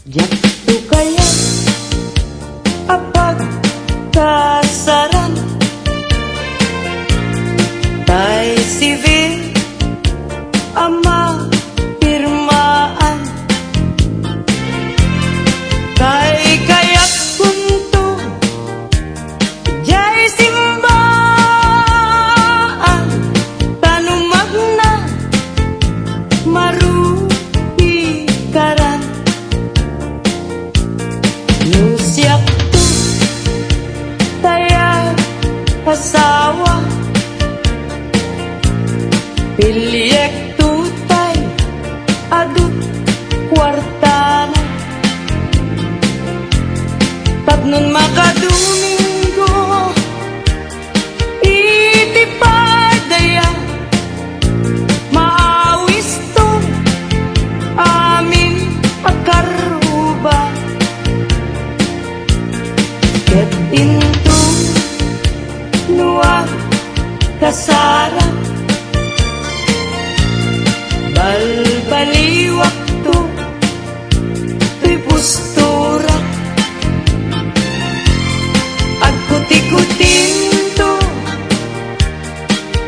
Jakto kaya apag kasaran tay sivil ama pirmaan kay kayak punto jay simbaan tanumag na maruhi karan siap tu tayar asawa piliek tutay aduk kwartana tapnon makadomingo itipadaya maawis to amin akaruba ket into nuwa kasara balbaliwak to tuy postura agkuti-kutin to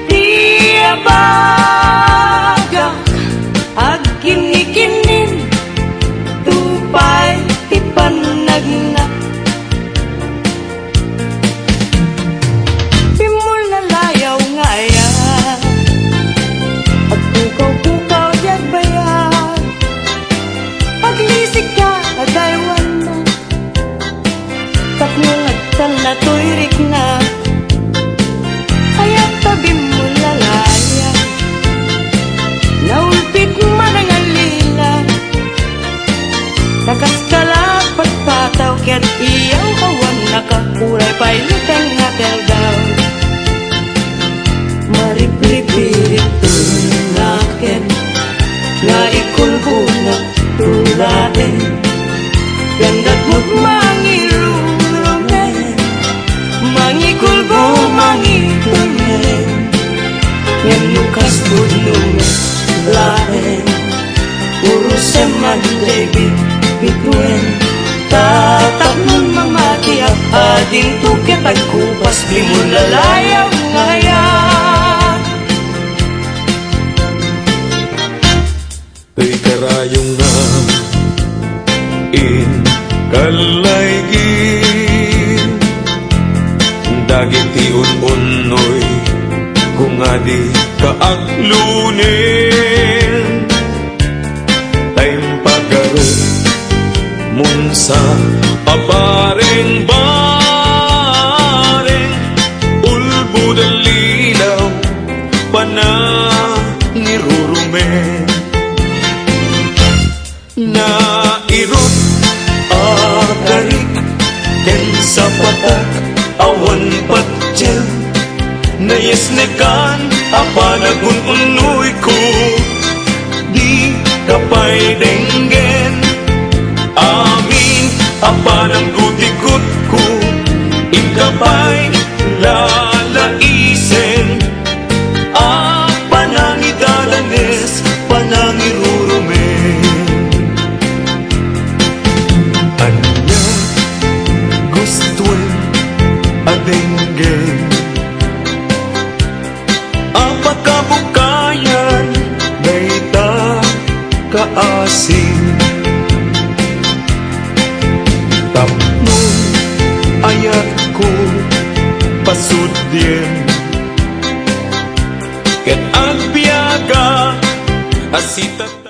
dia bagak agkini-kinin tupay ipanagna na tuirik na aya't tabi mo lalaya naulpit man ang alila nakaskala pagpataw ket iyaw kawan nakakuray pailutan nga telgaw maripripirit tunaken nga ikulkuna tulaten yandat mo't mangiru mangikul bo mangikulen yang lukas budung laen urus seman David bituen tatap nun mamati at ading tuket agkupas limon lalayaw ngaya tuy karayong nga in kalaygi dagiti un-unoy kung adi kaaglunin tayong pagaro munsa apareng bareng ulbo dalilaw panagirurumen na irot agarik ken sa patak awan patjem na yesnekan apanagun unoy ko di kapay denggen amin apanang gutikot ko ikapay lalaisen apanangidalanes panangirurumen anya gustuen adenggen apakabukayan dayta kaasin tapnon ayat ko pasudyen ket agbiaga asita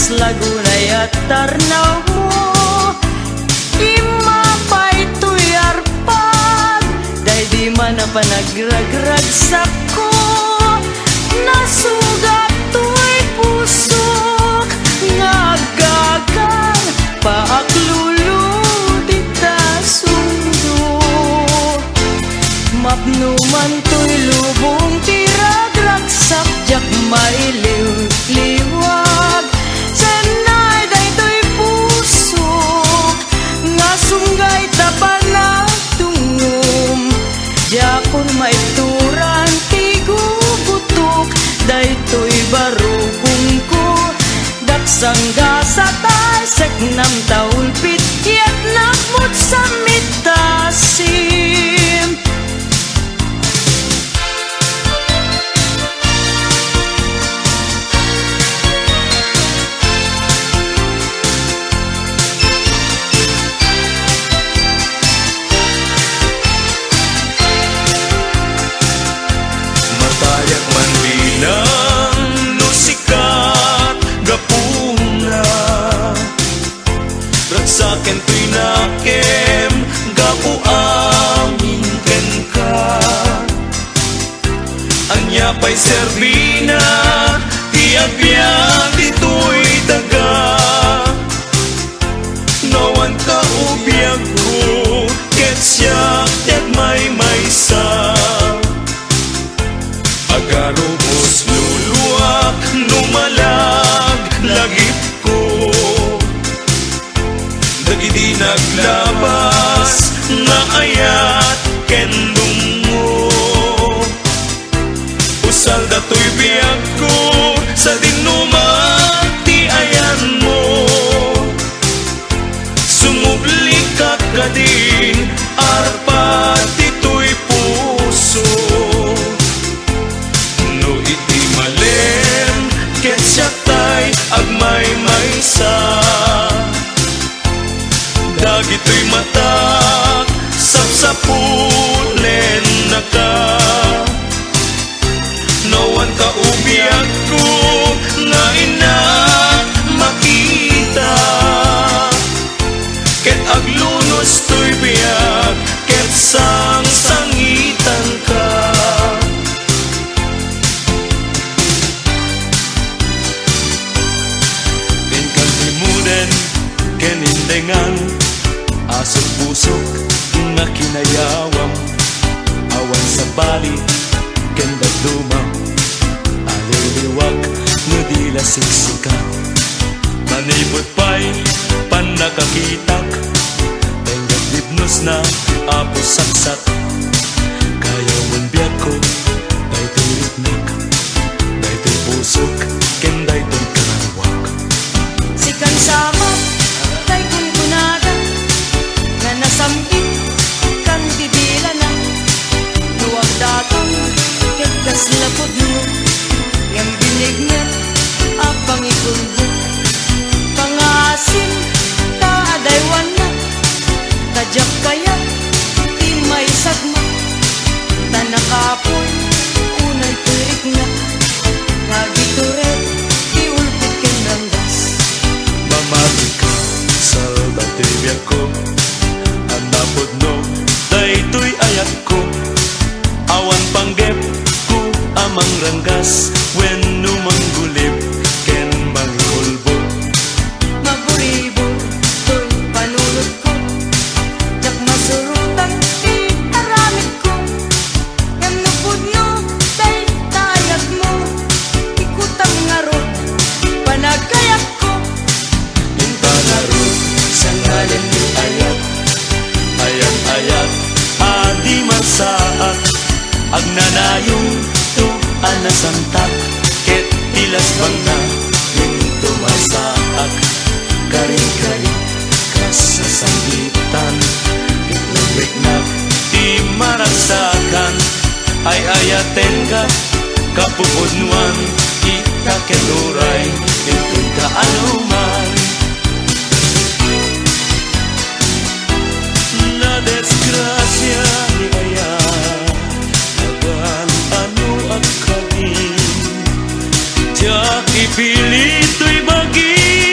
kas lagunay at tarnaw mo. Imapay to'y arpag, day di man na panagragrag sako. Nasugat to'y pusok, nagagang paaklulo di ta sundo. Mapnuman to'y lubong tiragrag sakjak mailiw-liwag. Sanay day to'y pusok, nga sunggay tapan na tungom. Jakon maituran tigubutok, day to'y barugong ko. Daksang gasa tasek nam taon pityat nakmut sa mitasim. Matayak man bilang no sikat gapuna, ragsaken to'y nakem gapu amin ken ka. Anya pa'y serbina tiagbiag dito'y daga. Nawan ka ubiyag ko ket siya tet may maysa. Agarubos luluak numalag lagip ko. Dagiti naglabas nga ayat kendong mo. Usal dato'y biyag ko sa dinumag ti ayan mo. Sumubli ka kadin arpat ito'y puso. No iti malem ket siya tay agmay maysa. Dagito'y matak sapsapulen na ka. Nawan ka ubiyag ko nga ina makita. Ket aglunos to'y biyag ket sang-sangitan ka. Pinkaltimunen kenindengan asong pusok nga kinayawam. Awan sa bali kenda dumam, aliliwag nga di lasiksika. Manipot pa'y panakakitak, tengat libnos na apos saksak. Kaya man biyak ko dayto'y ritnak, dayto'y pusok ken dayto'y karawak. Sikan sama tay kunkunada, nga nasambit kan didila na. Luwag datang ket kas lapod mo, ngam binignet apang ikulbo. Pangasim taadaywan na, tadyak kaya ti may sagma. Tanakapoy unay turik na, nagituret ti ulpit ken ranggas. Mamati ka salda ti biyag ko, anapod no dayto'y ayat ko. Awan panggep ko amang ranggas, when numanggulip ken mangikulbo. Maburibo to'y panulot ko, jak masurutan ti aramid ko. Ngam nupod no day tayag mo, ikutang ngarot panagayak ko. Intangarot sa ngalan ni ayat, ayat-ayat adi masaat. Agnanayong to anasantak, ket tilas bang na pinto masaak. Kari-kari kas sa sangitan, itlubrik na di maragsakan. Ay ayaten ka kapupudnuan, ikakenuray itong kaanuman. Na desgrasya ni ayat, agan ano ang kagin, tiyak ipilito'y bagi.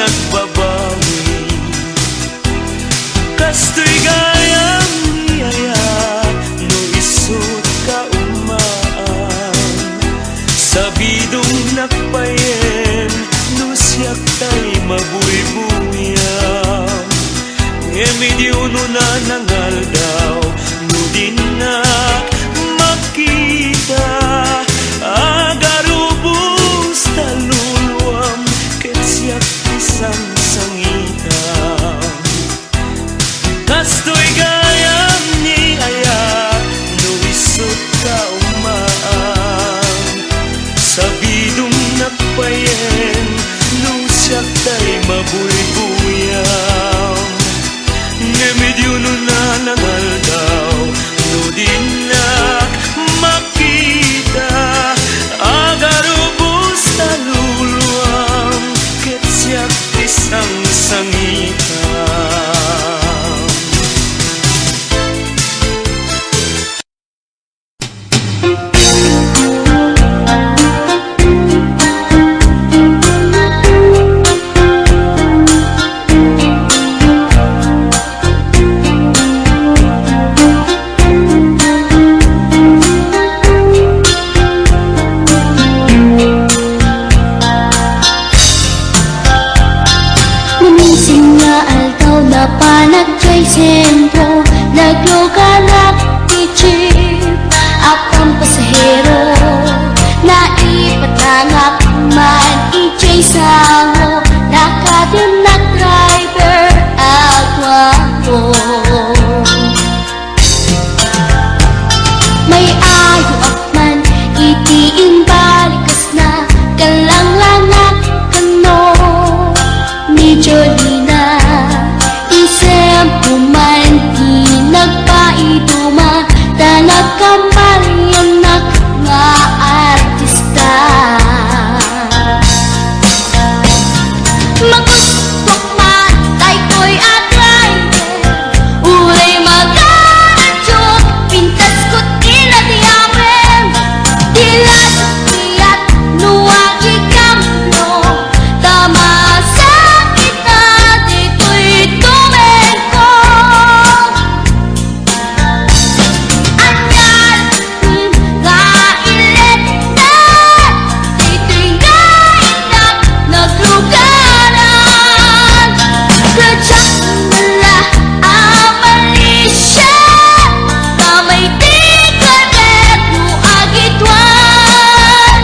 nagbabawi. Kasto'y gayam niyaya no isut ka umaan. Sabidong nakpayen no siyak tay mabuybuyan. Emedyo no na nangal daw no din na makita. Agarubos taluluam ket siyak isang sangitan. Kasto'y gayam ni aya no isut ka umaan. Sabidong nakpayen no siyak tay mabuybuyan. Medyo no na nangal daw no din na makita. Agarubos taluluam ket siyak isang sangitan. Sentro, nagluganak ni jeep akong pasahero. Naipatangak man ijay sango, nakadinak driver agwapo. May ayo akman itiin balikas na kalanglanak kano ni Jolina. Puman di nagpaiduma tanag kamaryanak nga artista. Magustok matay ko'y atraide, ulay magaradyo, pintas ko't inadiyamem. Dilat tiyat nuwagi kamlo, tama sa kita dito'y tumeko. Anyal nga ilet na, dito'y nainak naglugaran. Kadyak nala amalisya, kamay di kadet mo agitwan.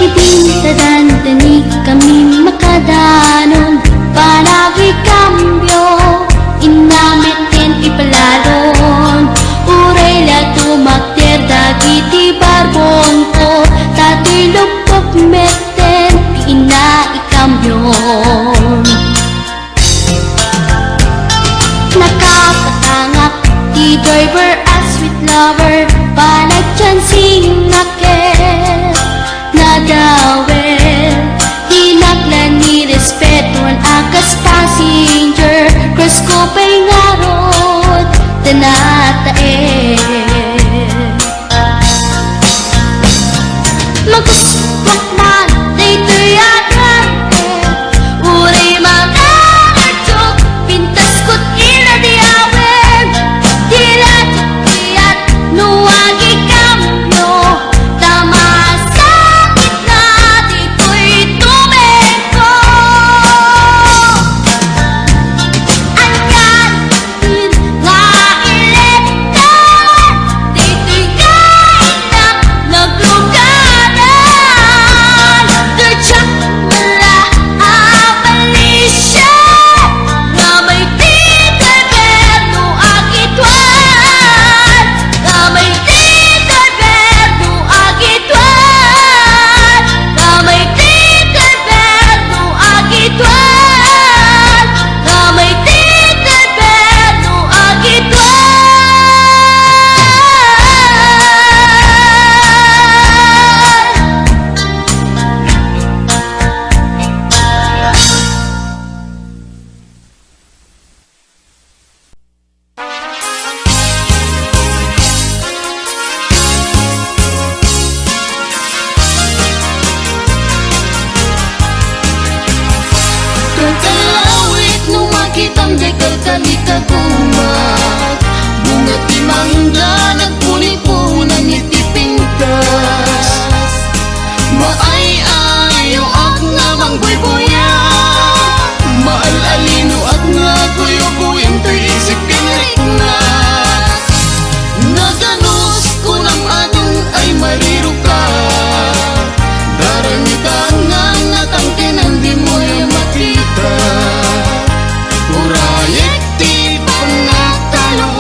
Ibintadantani kami makadanon, panagay kambyo, inamiten ipalaron. Uray la tumakter dagiti barbong ko, tato'y lupok meten, ina ikambyon. Nakapatangak di driver as sweet lover, panagchansing naket nadawel. Tinaklan ni respeton akas passenger, cross ko pa'y ngarot tanatae. Magustok man dito'y atrante, uray mga nagtog, pintas ko't inadiyawin. Dilat tiyat nuwagi kamlo, tama sa gitna dito'y tumeko. Anyal nga ilet na, Jay kalkalikagumat Bunga ti mangga nagpuni-punan iti pintas Maay-ayo ak nga mangbuybuya Maal-alino ak nga guyo-guyong to'y isip pinriknat Naganos ko ng adong ay mariro ka Daranitan nga natangkinan di mo yung makita Urayek ti pangatalo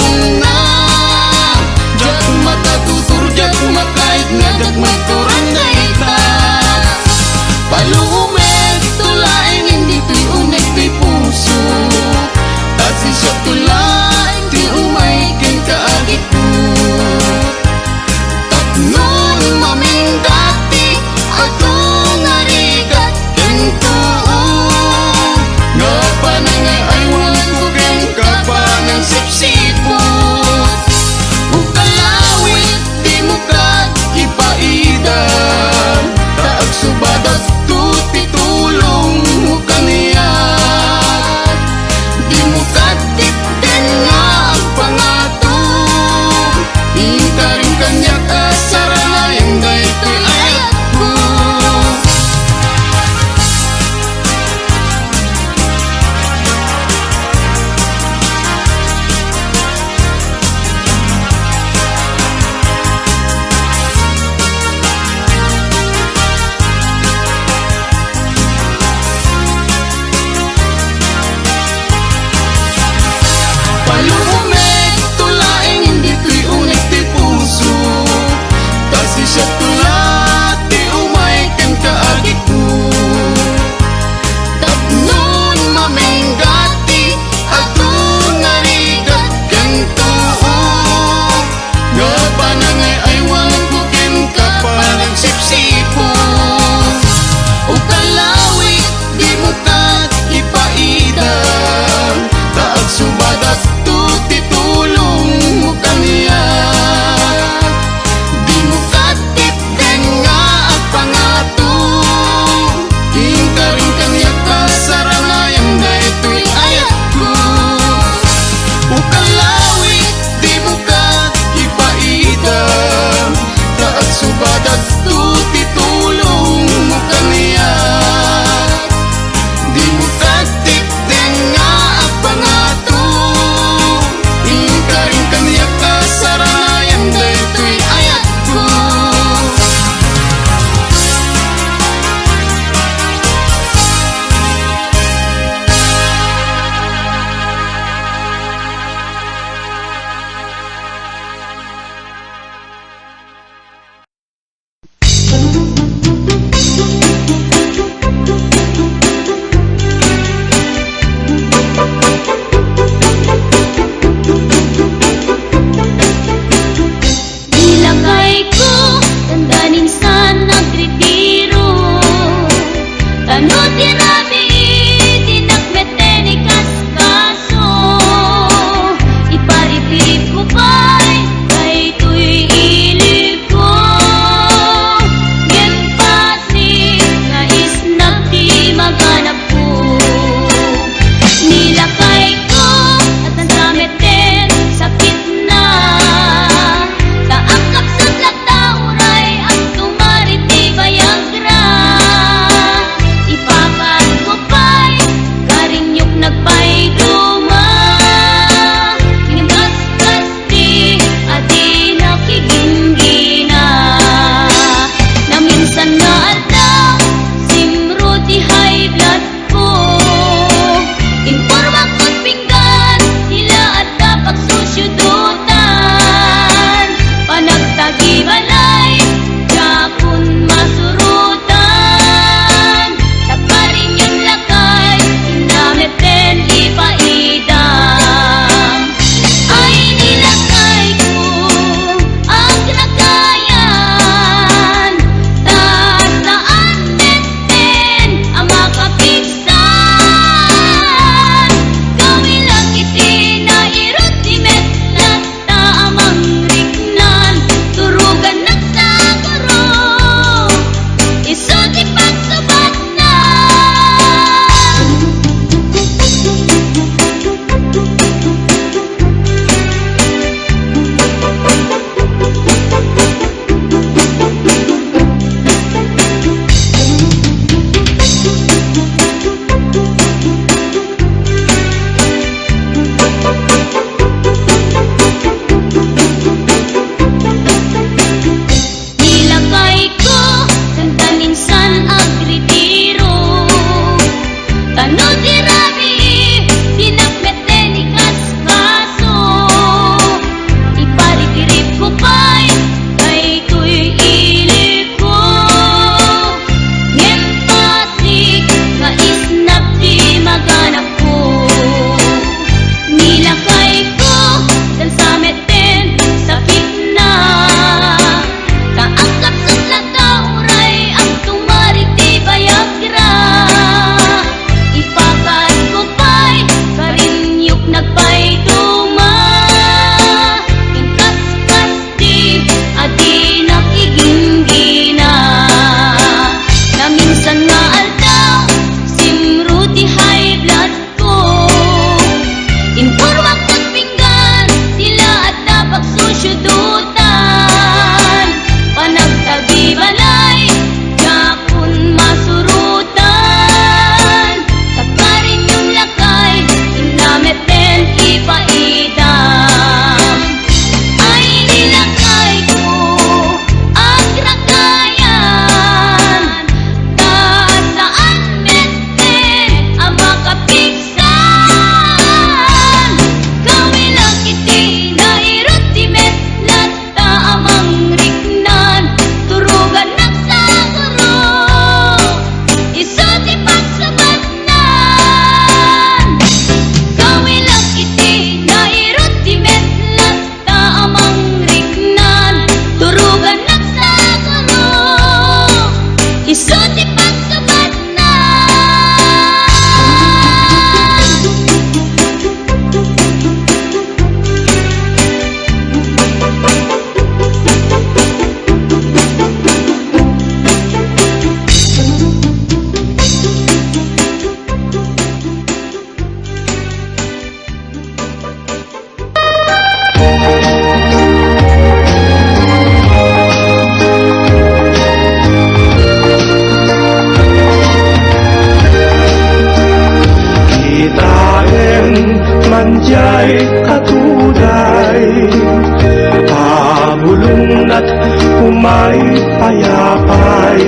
may payapay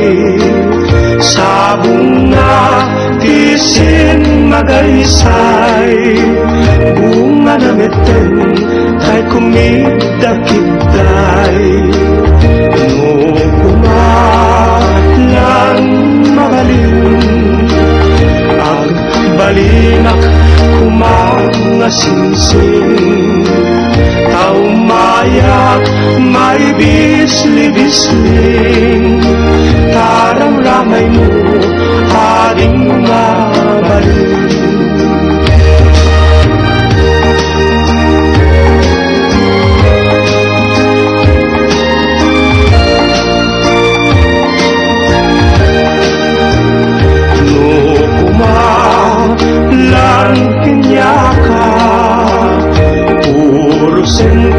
sa bunga tisin magaysay bunga na meteng tay kumidakitay no kumalan magaling ang balinak kumangasingsing taumayak may bisli-bisling taramramay mo aring mabaling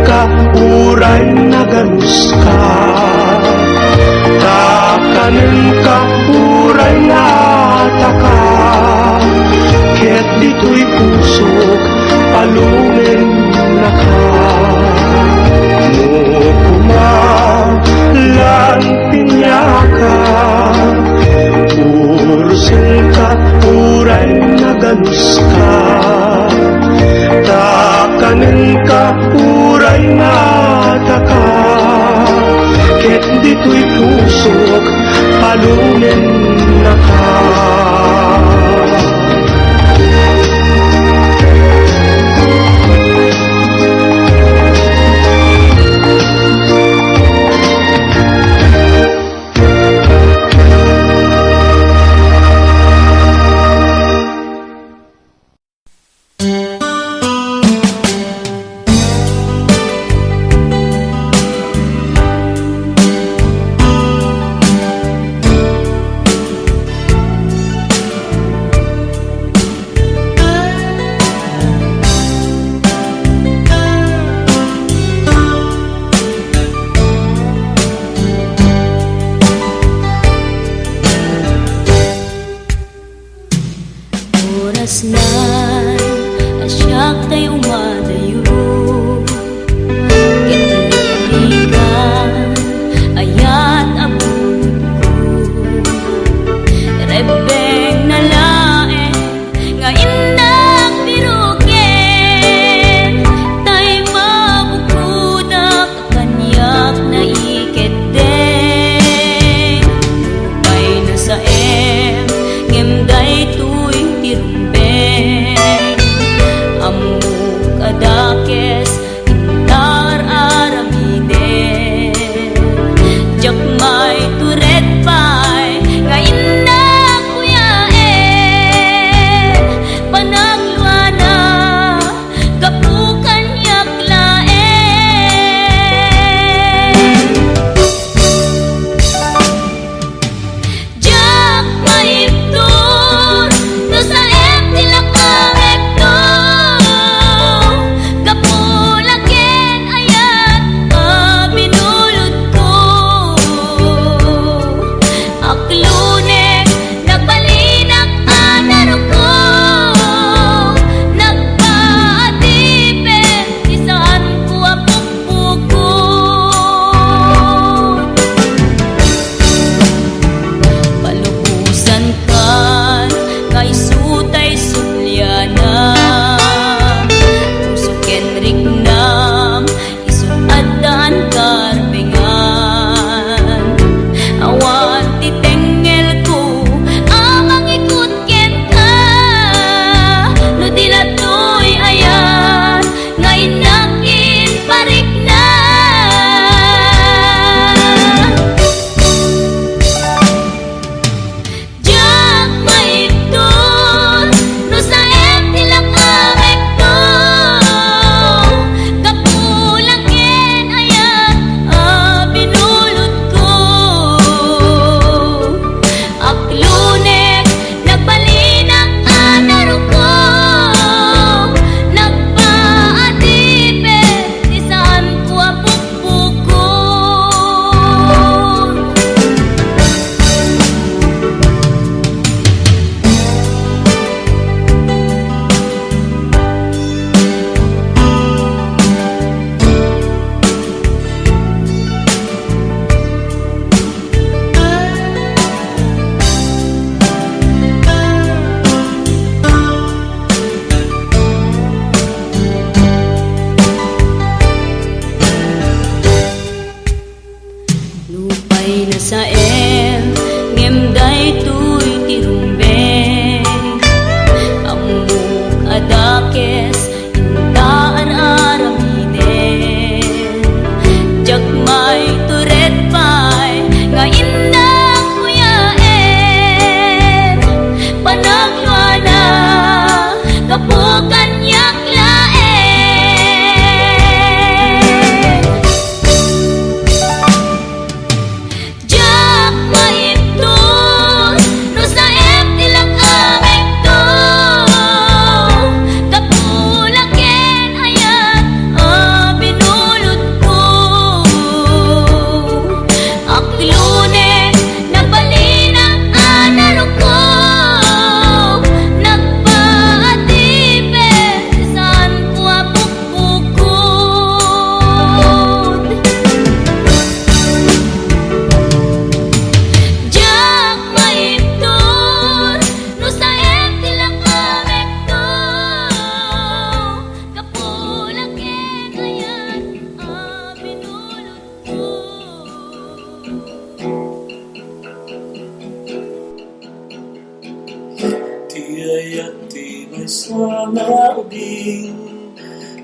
ka, uray na ganus ka takanin ka, uray na taka ket dito'y pusok palungin na ka no kumalan pinyaka urusin ka, uray na ganus ka takanin ka, uray na taka ket dito'y pusok palungin na ka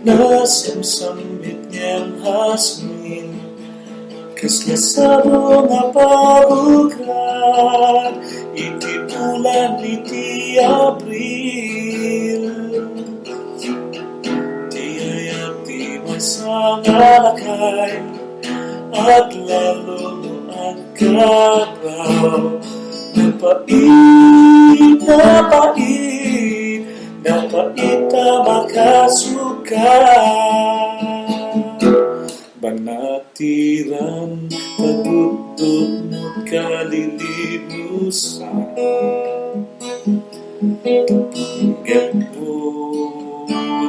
nasamsamit niyang hasmin, kasya sa bunga parukat, iti bulan iti Abril. Ti ayat ti masangalakay, at lalo mo agkabaw. Napait, napait, napait na makasuka. Banatiran, pagdudod mo't kalilimusan. Hanggat mo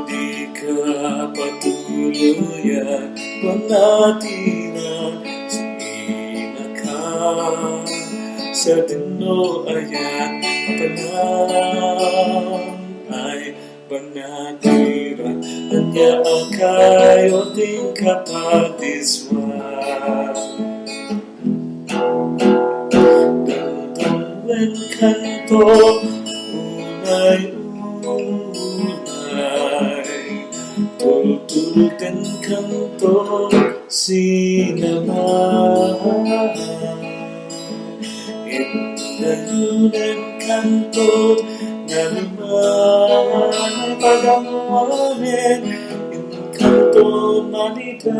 di ka patuluyan, banatiran sa inaka. Sa dino ayan, kapanan ay banatiran. Anya akayo ting kapatiswan. Dangdang kanto, unay-unay, tultul-tin kanto, sinamahan. Indayunan kanto, naliman pagamuanin, in kanto maniday.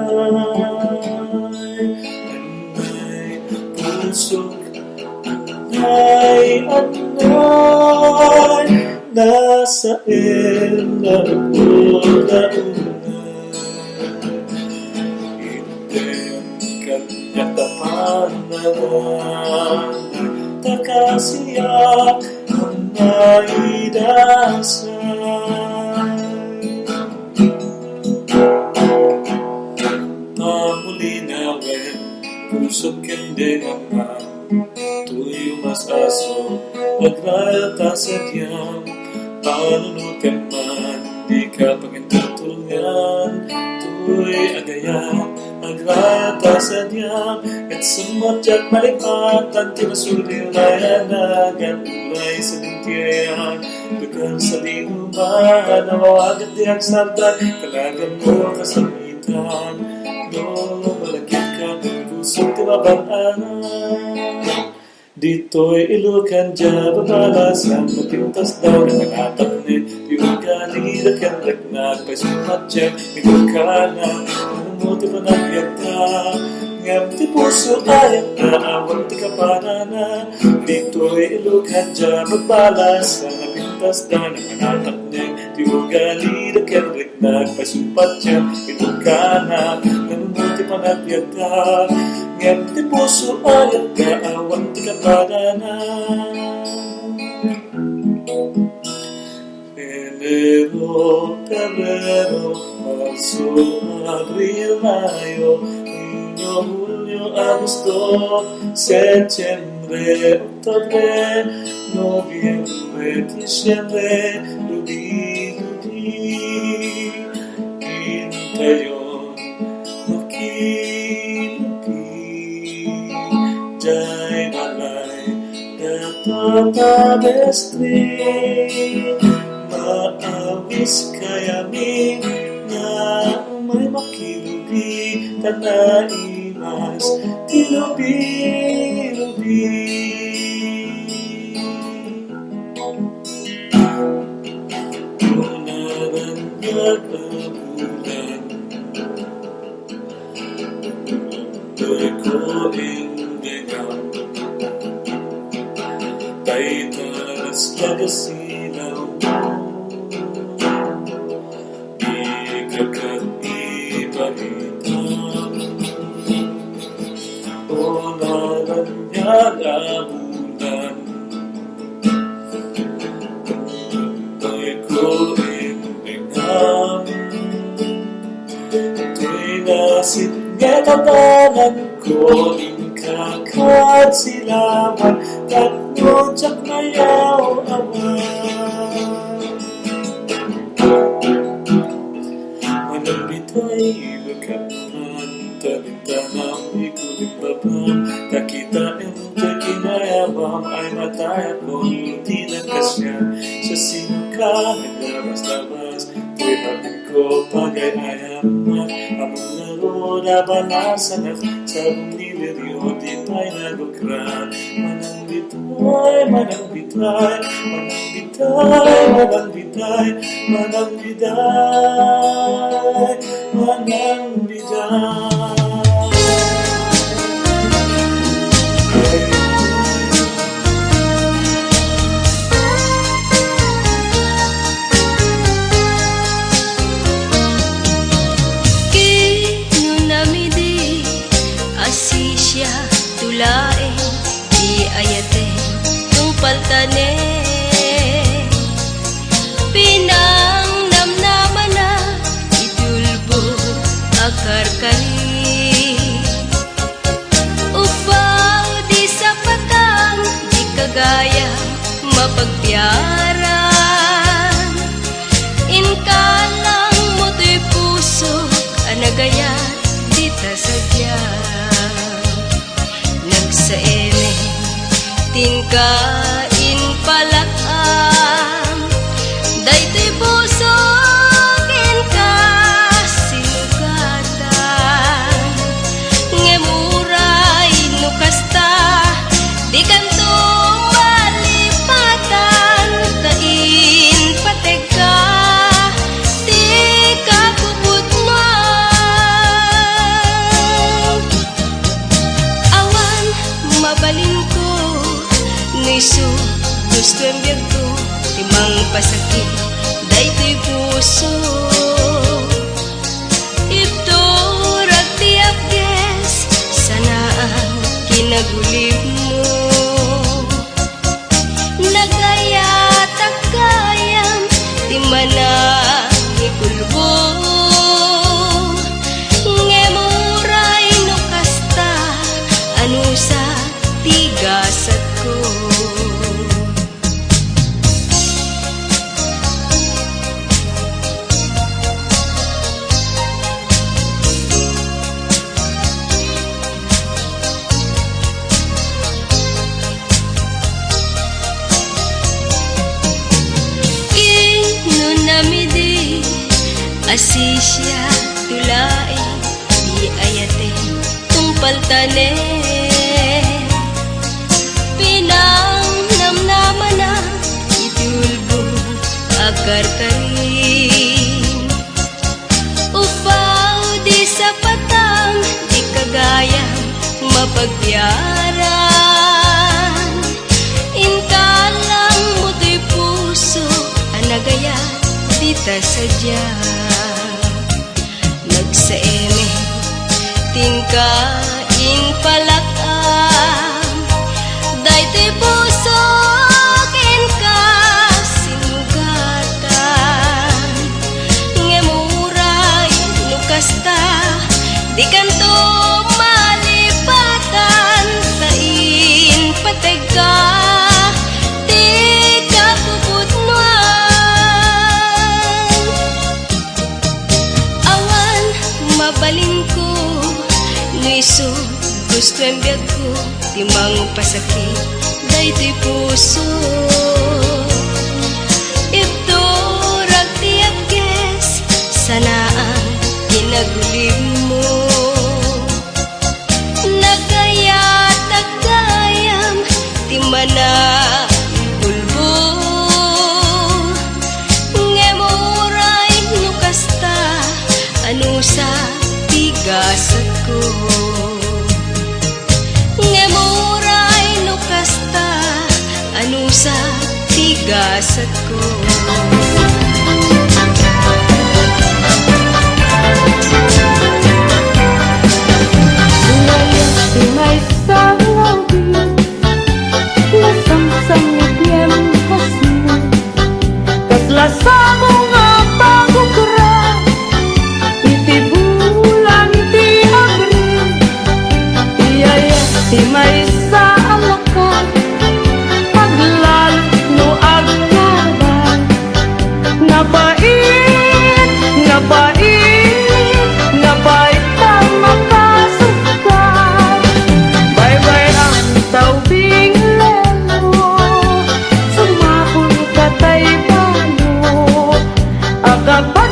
Anay pusok, anay, nasa ilalim na Panaman, takasiyak ang maidasay. Pamulinawin, pusok hindi naman, tuyo mas aso, agrata sa diyang, panunukan man, di ka pagintutulyan, tuyo'y agayan, agrata sa diyang, at sumatyak malipatan, tinasulilayan na ganulay sa dintiyan, lugar sa dinuman, nawawagat diyang sardan, kalagan mo kasamitan, no malagit ka, pusok timabanaanan. Dito'y ilukan dya, babalasan, mapintas daw na nanatak ni yung kalilat kang lagnat, pa'y sumatyak, ikaw ka na, nanamuti pa nagyagta, ngam ti puso ayat na, awag ti kapanana. Dito'y ilukan dya, babalasan, mapintas daw na nanatak ni yung kalilat kang lagnat, pa'y sumatyak, ikaw ka na, nanamuti pa nagyagta, ngam ti puso ayat na, awag ti kapanana. Enero, febrero, marzo, abril, mayo, junio, julio, agosto, septiembre, octubre, noviembre, diciembre, ludi, quintayon, luki, jay balay, datata bestri, maawis kayamin na may makilubi, tanaimas, tilubi-lubi. Unaranyag ang bulan, tuloy ko indengan, taitas kagasilaw, ikakaibahitan. Unaranyag ang bulan, tuloy ko indengan, tuloy nasit nga tatanan ko, ikakad silaman, tatlo tsak mayaw awan. Manang bito'y lukaman, talintanang ikuling babam, takita ente kinayawam, ay mataya ko, hindi na kasya, sa sino ka naglabas-labas, Tuy hapin ko pag-ayayam Among laro nabanasan at sabong niliryo di pa'y nagukran Manang bitay, manang bitay, manang bitay, manang bitay, manang bitay, manang bitay. Asisya tulae di ayate tungpal tane pinang namnaman na itulbo akar kali upaw di sa patang di kagaya mapagbiaran inkalang mo'y puso anagaya di ta sadya nagsaeme tingkain palakam daytoy busog ka sinugatan ngemuray nukasta di kanto malipatan tain pateka di kakubut mo awan mabalin ko nisu gusto ang biyag ko timang pasakit daytoy puso ito ragtiap ges sana ang kinagulib mo nagayat agayam di mana ikulbo ngemuray no kasta ano sa tigasat ko inunamidi asisya tulae di ayate tungpal tane pinang namnaman na itulbo akar karin upaw di sa patang di kagaya mapagbiaran inkalang mo'y puso anagaya di ta sadya nagsaeme tingkain palakam daytoy busog ka sinugatan ngemuray nukasta di kanto malipatan tain patega di kakubut mo awan mabalin ko nisu gusto ang biyag ko timang pasakit daytoy puso ito ragtiap ges sana ang kinagulib mo nagayat agayam timana kulbo ngemuray nukasta ano sa tigasat ko ngemuray nukasta ano sa tigasat ko May sawabi lasang-sang ityem hasmo kaslasa mo nga pagukra iti bulan ti abril iyaya ti may sa alakan paglal no agkaban nabait nabait nabait ta makasukay bye-bye ang taubing lelo sumapon katay balo agapag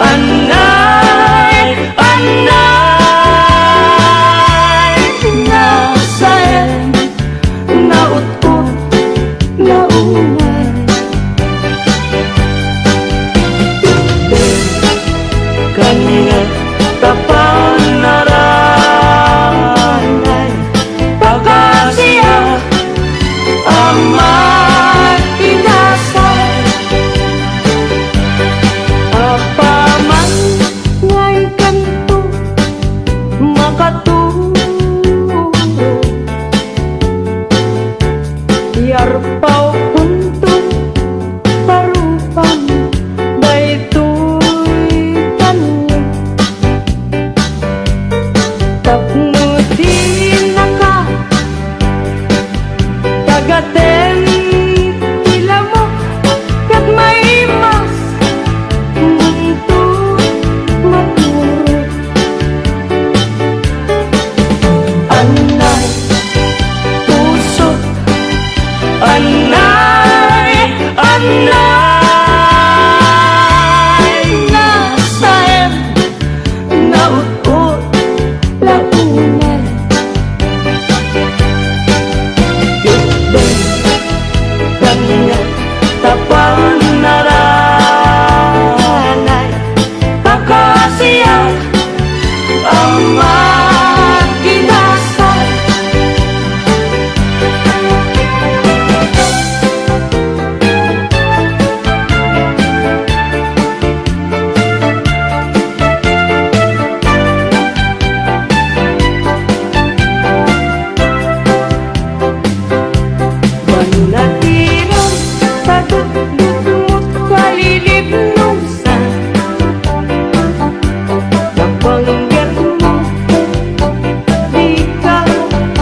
Anay, anay, nasayan, naut-ut, naumay. Kanina tapanaranay, pagkasiya amat inasay. Apaman ngay kanto makaturo, yarpaw punto parupang daytoy tanyo. Tapno din naka tagaten tila mo kat may mas munto maturo. Anay, puso, anay, anay, nasayan, naut-ut, launay. Yutbay, kanya, tapanaranay, pakasiya, amat kinasay. Manatiran sa dudut kalilibnusan, napangger mo di ka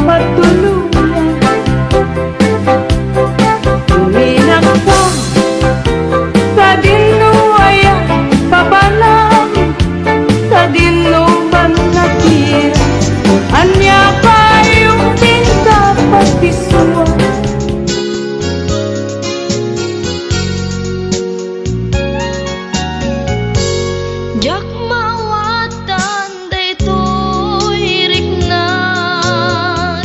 matuluyan. Tuminak ka sa dinuaya papalam, sa dinuban nakira, anya kayong tinta pagpisuan. Jak mawatan daytoy riknat,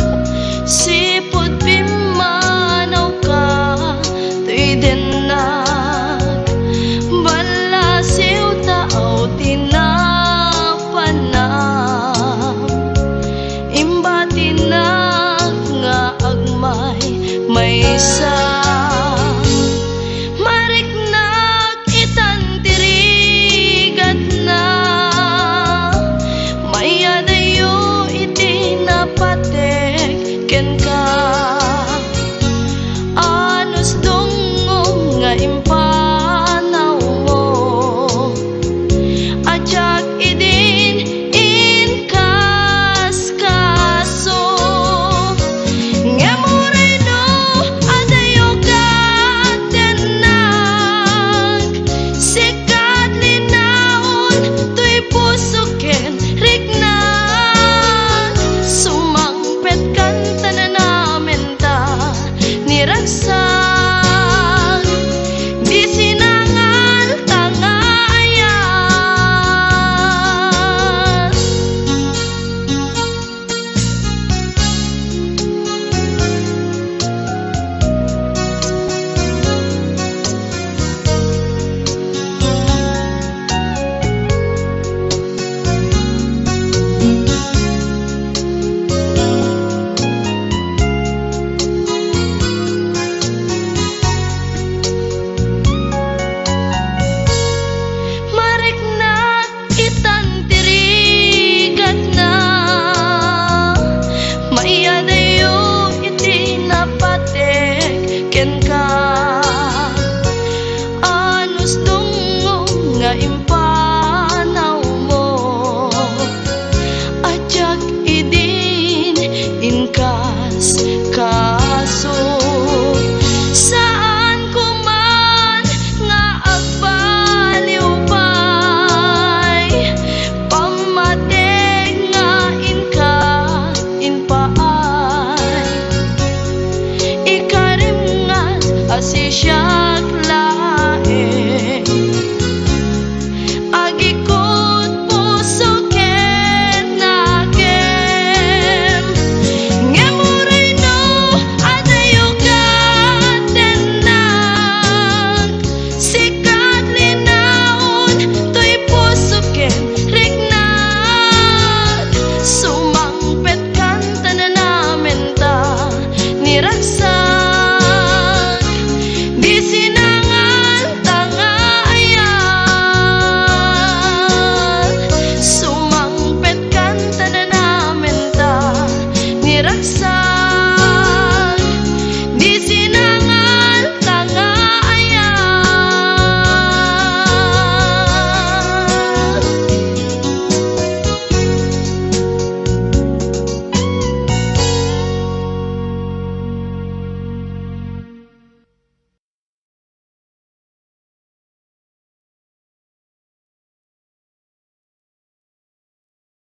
sipot pimanaw ka to'y dinag, balasiw tao tinapanam, imbatinag nga agmay may mariknak itan tirigat na, maya dayo iti napatek ken ka. Anos dungong nga impanaw mo, ajak